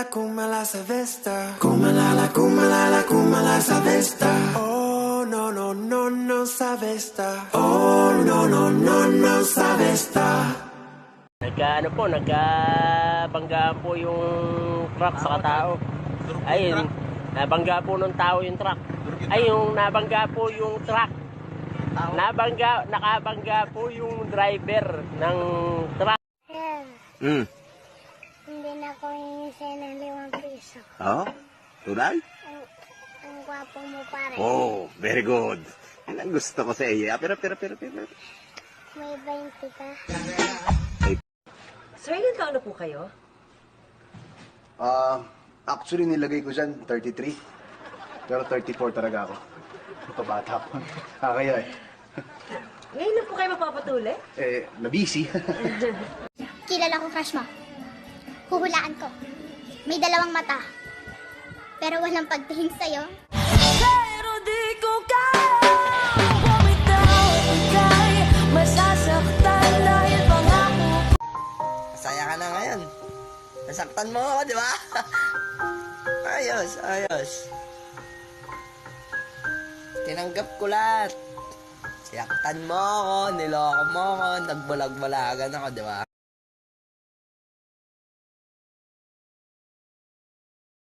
Kumala sa Vesta. Kumala sa Vesta. Oh, no, no, no, no sa Vesta. Oh, no, no, no, no sa Vesta. Nagkabanggaan po yung truck sa tao. Ayun, nabangga po ng tao yung truck. Ay, yung nabangga po yung truck. Nakabangga po yung driver ng truck. Hindi na ko hihingi ng 5 piso. Oh? Tunay? Ang gwapo mo pare. Oh, very good. Yan ang gusto ko sa iyo. Pero. May 20 ka. Sir, ilan taon na po kayo? Actually, nilagay ko dyan 33. Pero 34 talaga ako. Pabata ko. Kaya eh. Ngayon na po kayo magpapatuli? Na-busy. Kilala ko crush mo. Huhulaan ko. May 2 mata. Pero walang pagtingin sa'yo. Pero di ko kaya bumitaw ika'y masasaktan dahil pangako. Masaya ka na ngayon. Nasaktan mo ako, di ba? Ayos. Tinanggap ko lahat. Siyaktan mo ako, niloko mo ako, nagbalag-balagan ako, di ba?